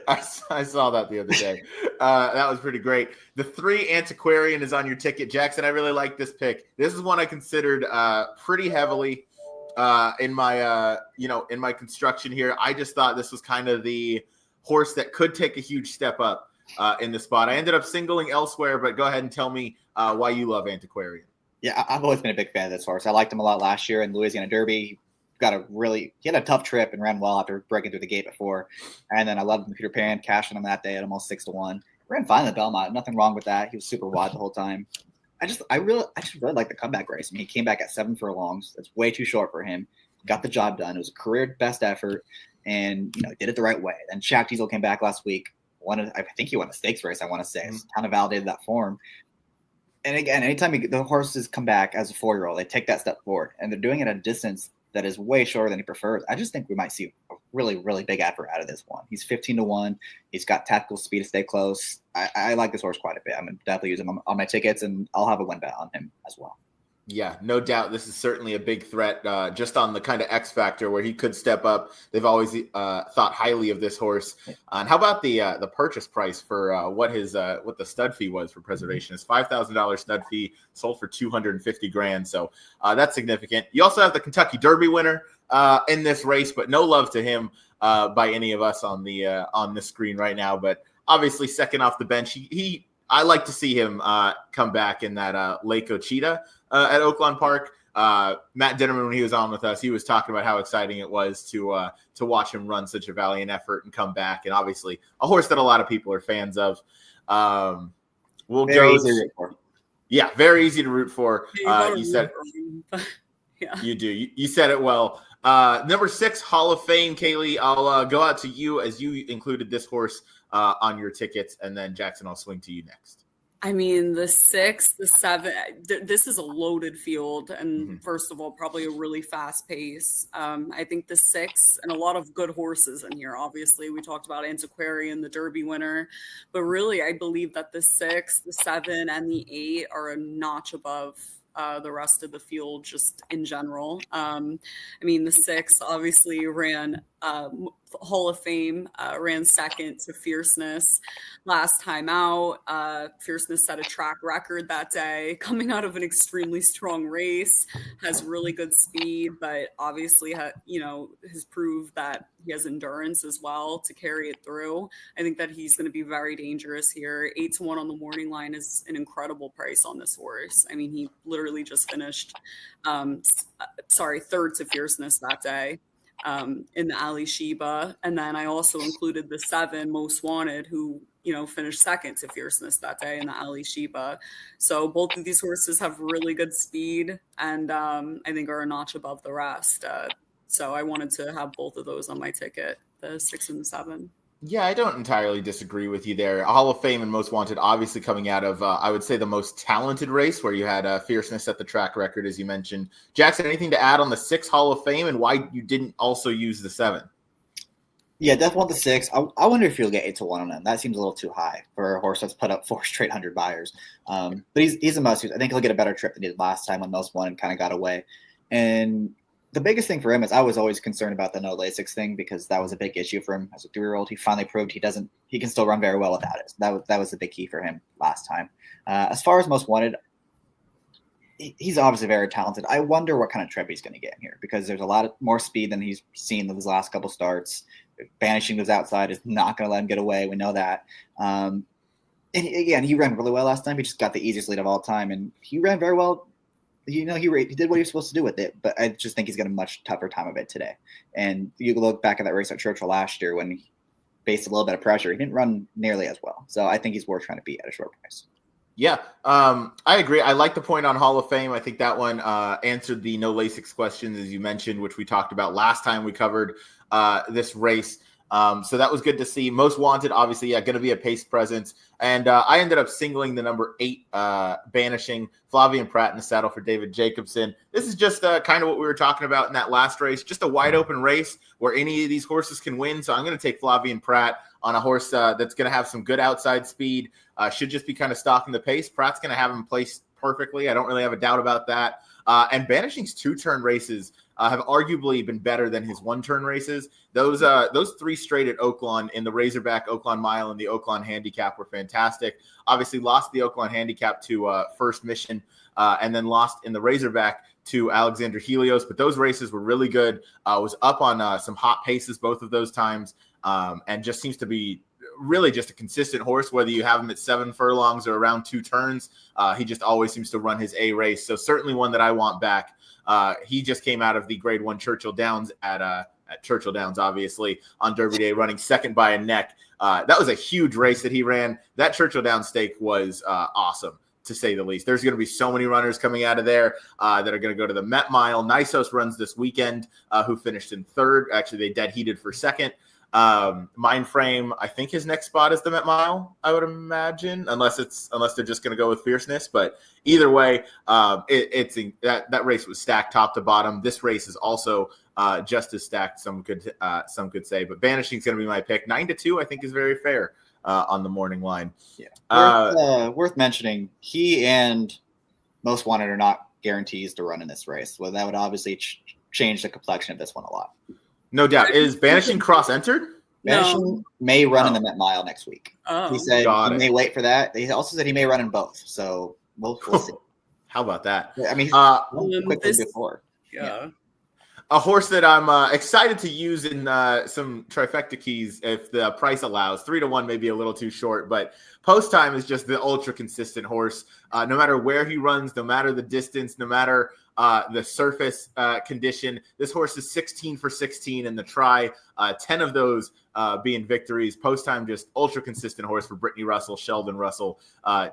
I saw that the other day. That was pretty great. The 3 Antiquarian is on your ticket, Jackson. I really like this pick. This is one I considered pretty heavily in my construction here. I just thought this was kind of the horse that could take a huge step up in the spot. I ended up singling elsewhere, but go ahead and tell me why you love Antiquarian. Yeah, I've always been a big fan of this horse. I liked him a lot last year in Louisiana Derby. He had a tough trip and ran well after breaking through the gate before. And then I loved him, Peter Pan, cashing him that day at almost 6-1. Ran fine in the Belmont. Nothing wrong with that. He was super wide the whole time. I just really like the comeback race. I mean, he came back at 7 furlongs. That's way too short for him. Got the job done. It was a career best effort, and did it the right way. Then Shaq Diesel came back last week. I think he won the stakes race. I want to say it's kind of validated that form. And again, anytime the horses come back as a 4-year-old, they take that step forward, and they're doing it at a distance that is way shorter than he prefers. I just think we might see a really, really big effort out of this one. He's 15-1. He's got tactical speed to stay close. I like this horse quite a bit. I'm going to definitely use him on my tickets, and I'll have a win bet on him as well. Yeah, no doubt. This is certainly a big threat just on the kind of X factor where he could step up. They've always thought highly of this horse. And how about the purchase price for what the stud fee was for preservation? His $5,000 stud fee sold for $250,000. So that's significant. You also have the Kentucky Derby winner in this race, but no love to him by any of us on the screen right now. But obviously, second off the bench, I like to see him come back in that Lake Ochita at Oaklawn Park. Matt Dinnerman, when he was on with us, he was talking about how exciting it was to watch him run such a valiant effort and come back. And obviously a horse that a lot of people are fans of. Very easy to root for. Yeah, very easy to root for. You said yeah. You do. You said it well. Number 6, Hall of Fame, Kaylee. I'll go out to you as you included this horse on your tickets, and then Jackson, I'll swing to you next. I mean, the 6, the 7, this is a loaded field. And first of all, probably a really fast pace. I think the 6 and a lot of good horses in here. Obviously, we talked about Antiquarian, the Derby winner. But really, I believe that the 6, the 7, and the 8 are a notch above the rest of the field just in general. I mean, the 6 obviously ran Hall of Fame, ran second to Fierceness last time out. Fierceness set a track record that day, coming out of an extremely strong race, has really good speed, but obviously has proved that he has endurance as well to carry it through. I think that he's going to be very dangerous here. 8-1 on the morning line is an incredible price on this horse. I mean, he literally just finished third to Fierceness that day. In the Ali Sheba. And then I also included the 7 Most Wanted, who, finished second to Fierceness that day in the Ali Sheba. So both of these horses have really good speed and I think are a notch above the rest. So I wanted to have both of those on my ticket, the 6 and the 7. Yeah, I don't entirely disagree with you there. Hall of Fame and Most Wanted obviously coming out of, I would say, the most talented race where you had Fierceness at the track record, as you mentioned. Jackson, anything to add on the 6 Hall of Fame and why you didn't also use the 7? Yeah, definitely want the 6. I wonder if you'll get 8-1 on him. That seems a little too high for a horse that's put up 4 straight 100 buyers. But he's a must-use. I think he'll get a better trip than he did last time when Most Wanted kind of got away. And the biggest thing for him is I was always concerned about the no Lasix thing because that was a big issue for him as a 3-year-old. He finally proved he can still run very well without it. So that was the big key for him last time. As far as Most Wanted, he's obviously very talented. I wonder what kind of trip he's going to get in here because there's a lot more speed than he's seen in his last couple starts. Banishing goes outside is not going to let him get away. We know that. And he ran really well last time. He just got the easiest lead of all time, and he ran very well. He did what he was supposed to do with it, but I just think he's got a much tougher time of it today. And you look back at that race at Churchill last year when he faced a little bit of pressure. He didn't run nearly as well. So I think he's worth trying to beat at a short price. Yeah, I agree. I like the point on Hall of Fame. I think that one answered the no Lasix questions, as you mentioned, which we talked about last time we covered this race. So that was good to see. Most Wanted, obviously, going to be a pace presence. And I ended up singling the number 8, Banishing, Flavien Prat in the saddle for David Jacobson. This is just kind of what we were talking about in that last race, just a wide open race where any of these horses can win. So I'm going to take Flavien Prat on a horse that's going to have some good outside speed, should just be kind of stalking the pace. Pratt's going to have him placed perfectly. I don't really have a doubt about that. And Banishing's 2-turn races have arguably been better than his 1-turn races. Those 3 straight at Oaklawn in the Razorback Oaklawn Mile and the Oaklawn Handicap were fantastic. Obviously lost the Oaklawn Handicap to First Mission and then lost in the Razorback to Alexander Helios. But those races were really good. Was up on some hot paces both of those times and just seems to be really just a consistent horse, whether you have him at 7 furlongs or around 2 turns. He just always seems to run his A race. So certainly one that I want back. He just came out of the Grade 1 Churchill Downs at Churchill Downs, obviously, on Derby Day, running second by a neck. That was a huge race that he ran. That Churchill Downs stake was awesome, to say the least. There's going to be so many runners coming out of there that are going to go to the Met Mile. Nisos runs this weekend, who finished in 3rd. Actually, they dead heated for 2nd. Mindframe, I think his next spot is the Met Mile, I would imagine, unless they're just going to go with Fierceness. But either way, that race was stacked top to bottom. This race is also just as stacked. Some could say, but Banishing is going to be my pick. 9-2, I think, is very fair on the morning line. Yeah, worth mentioning. He and Most Wanted are not guarantees to run in this race. Well, that would obviously change the complexion of this one a lot. No doubt. Is Banishing cross-entered? Banishing may run in the Met Mile next week. He said he may wait for that. He also said he may run in both. So we'll see. How about that? I mean, he's quickly before. Yeah. a horse that I'm excited to use in some trifecta keys if the price allows. 3-1 may be a little too short, but Post Time is just the ultra consistent horse. No matter where he runs, no matter the distance, no matter the surface condition, this horse is 16 for 16 in the try. 10 of those being victories. Post Time just ultra consistent horse for Brittany Russell, Sheldon Russell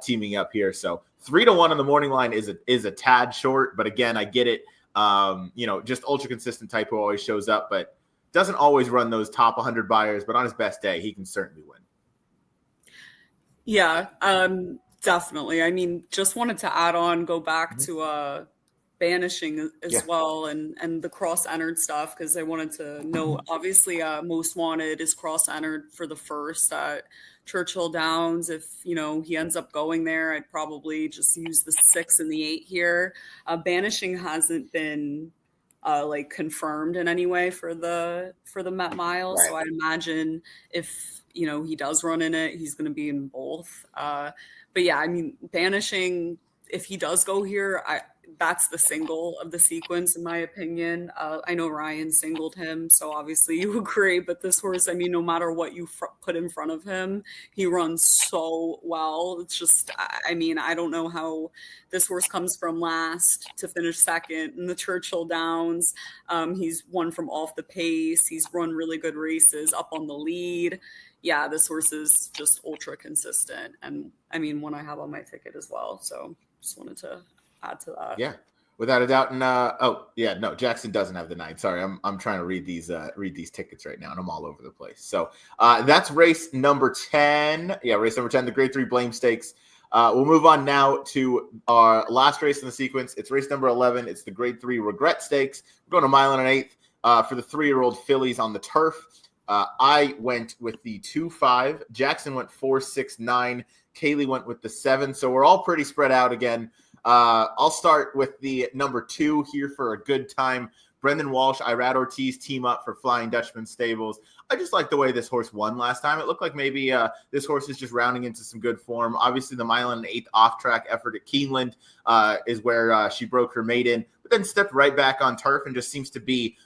teaming up here. So 3-1 on the morning line is a tad short, but again, I get it. Just ultra consistent type who always shows up, but doesn't always run those top 100 buyers. But on his best day, he can certainly win. Yeah, definitely. I mean, just wanted to go back to banishing as well and the cross-entered stuff, because I wanted to know, obviously, most wanted is cross-entered for the first Churchill Downs. If he ends up going there, I'd probably just use the 6 and the 8 here. Banishing hasn't been confirmed in any way for the Met Mile, right. So I imagine if he does run in it, he's going to be in both. But yeah, I mean, Banishing, if he does go here, that's the single of the sequence, in my opinion. I know Ryan singled him, so obviously you agree. But this horse, I mean, no matter what you put in front of him, he runs so well. It's just, I mean, I don't know how this horse comes from last to finish second in the Churchill Downs. He's won from off the pace. He's run really good races up on the lead. Yeah, this horse is just ultra consistent. And I mean, one I have on my ticket as well. So just wanted to add to that. Yeah, without a doubt. And Jackson doesn't have the 9. Sorry, I'm trying to read these tickets right now, and I'm all over the place. So that's race number 10. Yeah, race number 10, the Grade 3 Blame Stakes. We'll move on now to our last race in the sequence. It's race number 11. It's the Grade 3 Regret Stakes. We're going a mile and an eighth for the 3-year-old fillies on the turf. I went with the 2-5. Jackson went 4-6-9. Kaylee went with the 7. So we're all pretty spread out again. I'll start with the number 2 here for a good time. Brendan Walsh, Irad Ortiz team up for Flying Dutchman Stables. I just like the way this horse won last time. It looked like maybe this horse is just rounding into some good form. Obviously, the mile and an eighth off-track effort at Keeneland is where she broke her maiden, but then stepped right back on turf and just seems to be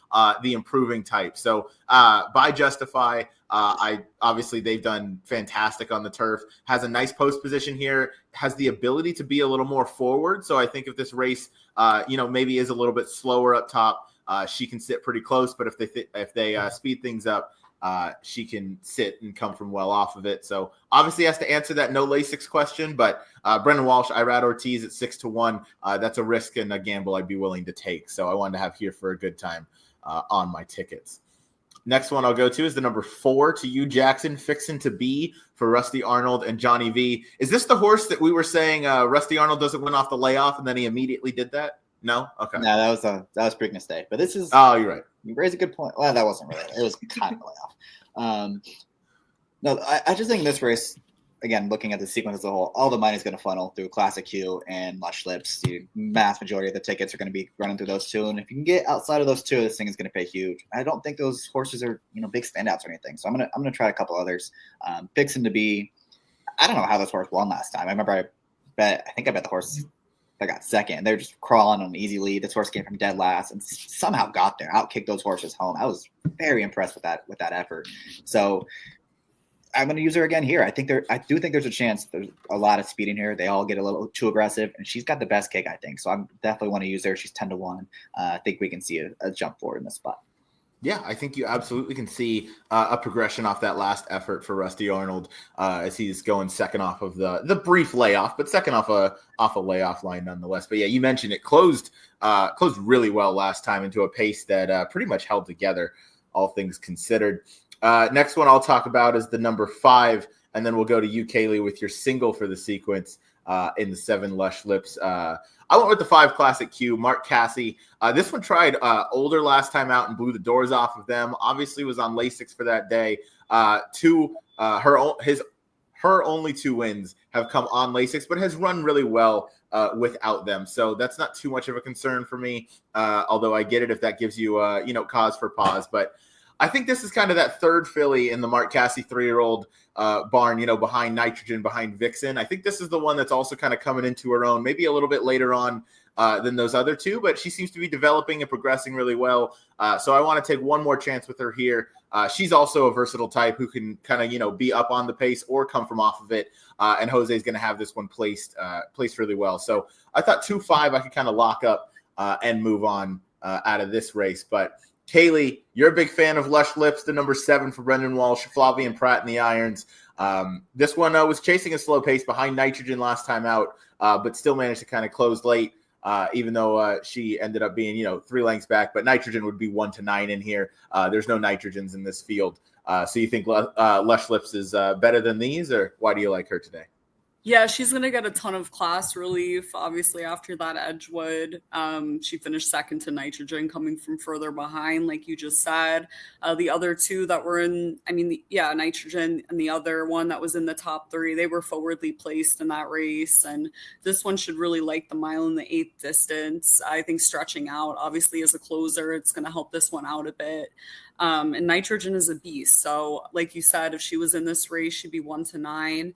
the improving type. So by Justify, obviously they've done fantastic on the turf, has a nice post position here, has the ability to be a little more forward. So I think if this race, maybe is a little bit slower up top, she can sit pretty close. But if they speed things up, she can sit and come from well off of it. So obviously has to answer that no Lasix question, but Brendan Walsh, Irad Ortiz at 6-1. That's a risk and a gamble I'd be willing to take. So I wanted to have here for a good time on my tickets. Next one I'll go to is the number 4 to you, Jackson, Fixin' to Be for Rusty Arnold and Johnny V. Is this the horse that we were saying Rusty Arnold doesn't win off the layoff and then he immediately did that? No? Okay. No, that was Preakness Day. But this is... Oh, you're right. You raise a good point. Well, that wasn't really. It was kind of a layoff. I just think this race, again, looking at the sequence as a whole, all the money is going to funnel through Classic Q and Lush Lips. The mass majority of the tickets are going to be running through those two. And if you can get outside of those two, this thing is going to pay huge. I don't think those horses are, big standouts or anything. So I'm gonna try a couple others. Fixin' to Be. I don't know how this horse won last time. I remember I bet the horse that got second. They're just crawling on an easy lead. This horse came from dead last and somehow got there, outkicked those horses home. I was very impressed with that effort. So I'm going to use her again here. I do think there's a chance there's a lot of speed in here. They all get a little too aggressive, and she's got the best kick, I think. So I definitely want to use her. She's 10-1. I think we can see a jump forward in this spot. Yeah, I think you absolutely can see a progression off that last effort for Rusty Arnold as he's going second off of the brief layoff, but second off a layoff line nonetheless. But yeah, you mentioned it closed really well last time into a pace that pretty much held together, all things considered. Next one I'll talk about is the number 5, and then we'll go to you, Kaylee, with your single for the sequence in the 7 Lush Lips. I went with the 5 Classic Q, Mark Cassie. This one tried older last time out and blew the doors off of them. Obviously was on Lasix for that day. Her only 2 wins have come on Lasix, but has run really well without them. So that's not too much of a concern for me. Although I get it if that gives you cause for pause. But I think this is kind of that third filly in the Mark Cassie 3-year-old barn, behind Nitrogen, behind Vixen. I think this is the one that's also kind of coming into her own, maybe a little bit later on than those other two, but she seems to be developing and progressing really well. So I want to take one more chance with her here. She's also a versatile type who can kind of, be up on the pace or come from off of it. And Jose is going to have this one placed really well. So I thought 2-5 I could kind of lock up and move on out of this race. But Kaylee, you're a big fan of Lush Lips, the number 7 for Brendan Walsh, Flavian Pratt in the irons. This one was chasing a slow pace behind Nitrogen last time out, but still managed to kind of close late, even though she ended up being, 3 lengths back. But Nitrogen would be 1-9 in here. There's no Nitrogens in this field. So you think Lush Lips is better than these, or why do you like her today? Yeah, she's going to get a ton of class relief. Obviously, after that Edgewood, she finished second to Nitrogen, coming from further behind, like you just said. The other two that were Nitrogen and the other one that was in the top 3, they were forwardly placed in that race. And this one should really like the mile in the 8th distance. I think stretching out, obviously, as a closer, it's going to help this one out a bit. And Nitrogen is a beast. So like you said, if she was in this race, she'd be 1-9.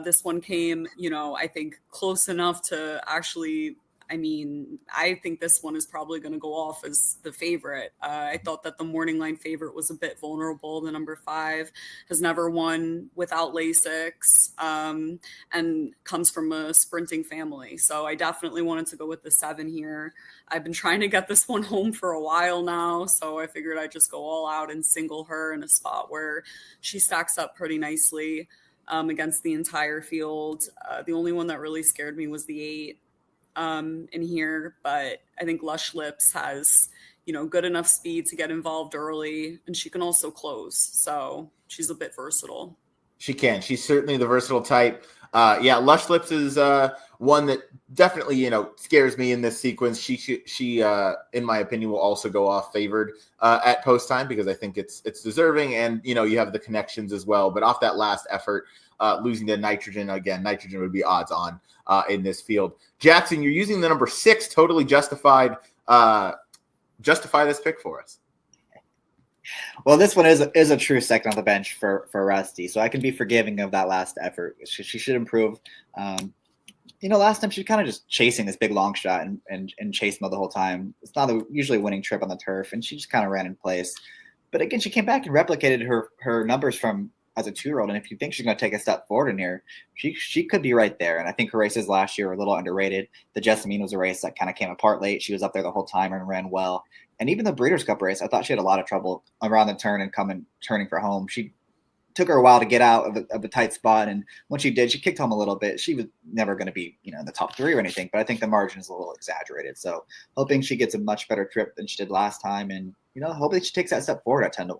This one came, I think close enough to actually, I think this one is probably going to go off as the favorite. I thought that the morning line favorite was a bit vulnerable. The number 5 has never won without Lasix, and comes from a sprinting family. So I definitely wanted to go with the 7 here. I've been trying to get this one home for a while now, so I figured I'd just go all out and single her in a spot where she stacks up pretty nicely against the entire field. The only one that really scared me was the 8 in here, but I think Lush Lips has, good enough speed to get involved early, and she can also close. So she's a bit versatile. She can. She's certainly the versatile type. Lush Lips is one that definitely, scares me in this sequence. She in my opinion, will also go off favored at post time because I think it's deserving, and you have the connections as well. But off that last effort, losing to Nitrogen again, Nitrogen would be odds on in this field. Jackson, you're using the number 6, totally justified. Justify this pick for us. Well, this one is a true second on the bench for Rusty, so I can be forgiving of that last effort. She should improve. Last time she was kind of just chasing this big long shot and chased mode the whole time. It's not usually a winning trip on the turf, and she just kind of ran in place. But again, she came back and replicated her numbers from as a 2-year-old. And if you think she's going to take a step forward in here, she could be right there. And I think her races last year were a little underrated. The Jessamine was a race that kind of came apart late. She was up there the whole time and ran well. And even the Breeders' Cup race, I thought she had a lot of trouble around the turn and turning for home. She took her a while to get out of a tight spot. And when she did, she kicked home a little bit. She was never going to be, in the top 3 or anything, but I think the margin is a little exaggerated. So hoping she gets a much better trip than she did last time. And, hoping she takes that step forward at 10-1.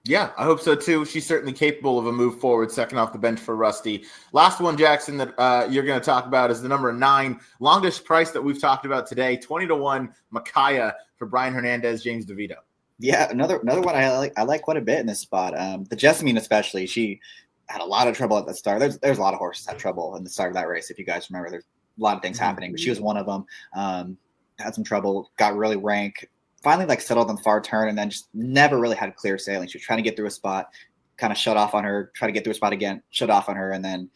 Yeah, I hope so too. She's certainly capable of a move forward, second off the bench for Rusty. Last one, Jackson, that you're going to talk about is the number 9, longest price that we've talked about today, 20-1, Micaiah for Brian Hernandez, James DeVito. Yeah, another one I like quite a bit in this spot. The Jessamine especially, she had a lot of trouble at the start. There's a lot of horses that had trouble in the start of that race. If you guys remember, there's a lot of things happening, but she was one of them. Had some trouble, got really rank. Finally, settled on the far turn, and then just never really had clear sailing. She was trying to get through a spot, kind of shut off on her, try to get through a spot again, shut off on her, and then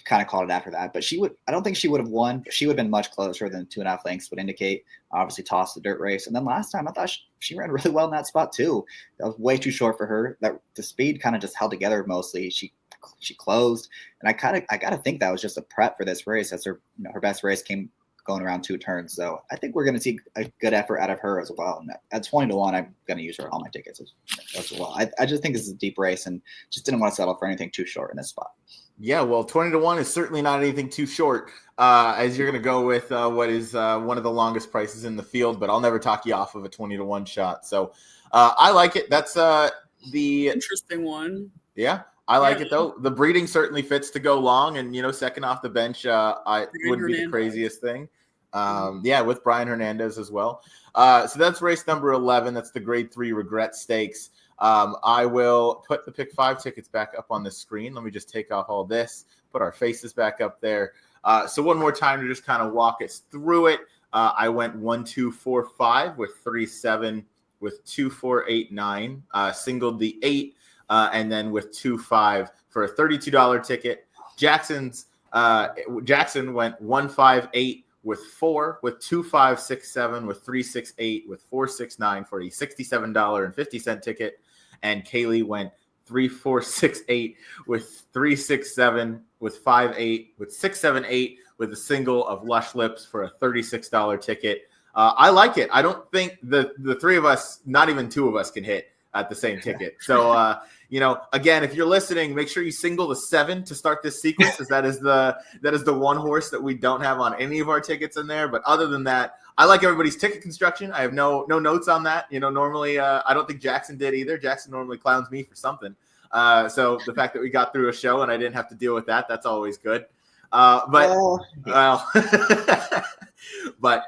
kind of called it after that. But I don't think she would have won, but she would have been much closer than 2.5 lengths would indicate. Obviously tossed the dirt race. And then last time I thought she ran really well in that spot too. That was way too short for her. That the speed kind of just held together mostly. She closed. And I got to think that was just a prep for this race. That's her, her best race came going around 2 turns. So I think we're going to see a good effort out of her as well. And at 20-1, I'm going to use her on all my tickets as well. I just think this is a deep race and just didn't want to settle for anything too short in this spot. Yeah, well, 20-1 is certainly not anything too short, as you're going to go with what is one of the longest prices in the field, but I'll never talk you off of a 20-1 shot. So I like it. That's the interesting one. Yeah, I like it though. The breeding certainly fits to go long, and second off the bench, I wouldn't be the craziest thing. With Brian Hernandez as well. So that's race number 11. That's the Grade 3 Regret Stakes. I will put the pick 5 tickets back up on the screen. Let me just take off all this, put our faces back up there. So one more time to just kind of walk us through it. I went 1, 2, 4, 5 with 3, 7 with 2, 4, 8, 9. Singled the 8 and then with 2, 5 for a $32 ticket. Jackson went 1, 5, 8 with 4, with 2, 5, 6, 7, with 3, 6, 8, with 4, 6, 9 for a $67.50 ticket. And Kaylee went 3, 4, 6, 8 with 3, 6, 7, with 5, 8, with 6, 7, 8 with a single of Lush Lips for a $36 ticket. I like it. I don't think the three of us, not even two of us, can hit at the same ticket. So, again, if you're listening, make sure you single the 7 to start this sequence, because that is the one horse that we don't have on any of our tickets in there. But other than that, I like everybody's ticket construction. I have no notes on that. Normally, I don't think Jackson did either. Jackson normally clowns me for something. So the fact that we got through a show and I didn't have to deal with that's always good. But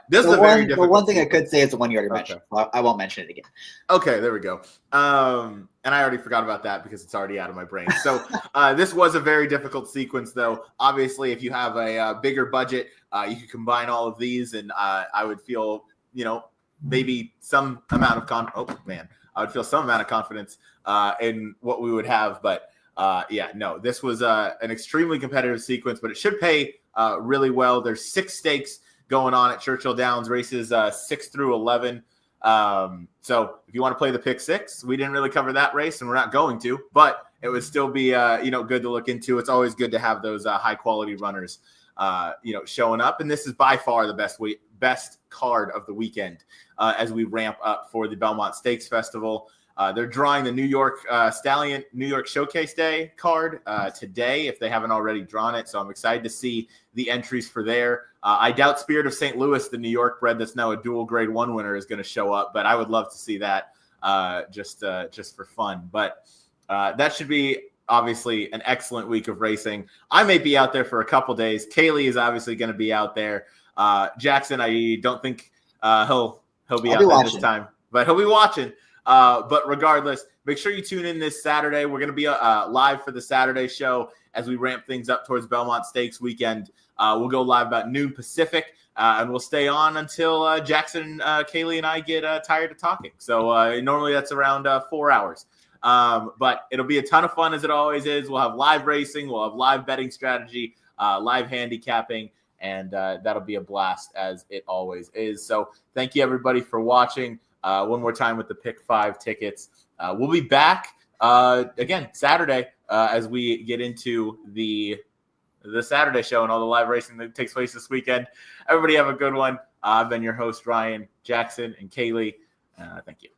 this is a very difficult. The one thing I could say is the one you already mentioned. I won't mention it again. Okay, there we go. And I already forgot about that because it's already out of my brain. So this was a very difficult sequence, though. Obviously, if you have a bigger budget, you can combine all of these, and I would feel, maybe some amount of I would feel some amount of confidence in what we would have, but. This was an extremely competitive sequence, but it should pay really well. There's 6 stakes going on at Churchill Downs, races 6 through 11. So if you want to play the pick 6, we didn't really cover that race, and we're not going to, but it would still be good to look into. It's always good to have those high quality runners showing up, and this is by far the best card of the weekend as we ramp up for the Belmont Stakes Festival. They're drawing the New York Stallion New York Showcase Day card today, if they haven't already drawn it. So I'm excited to see the entries for there. I doubt Spirit of St. Louis, the New York bred that's now a dual Grade 1 winner, is going to show up, but I would love to see that just for fun. But that should be obviously an excellent week of racing. I may be out there for a couple days. Kaylee is obviously going to be out there. Jackson, I don't think he'll be out there this time, but he'll be watching. But regardless, make sure you tune in this Saturday. We're going to be live for the Saturday show as we ramp things up towards Belmont Stakes weekend. We'll go live about noon Pacific, and we'll stay on until Jackson, Kaylee, and I get tired of talking. So normally that's around 4 hours. But it'll be a ton of fun, as it always is. We'll have live racing. We'll have live betting strategy, live handicapping, and that'll be a blast, as it always is. So thank you, everybody, for watching. One more time with the Pick 5 tickets. We'll be back again Saturday as we get into the Saturday show and all the live racing that takes place this weekend. Everybody have a good one. I've been your host, Ryan, Jackson, and Kaylee. Thank you.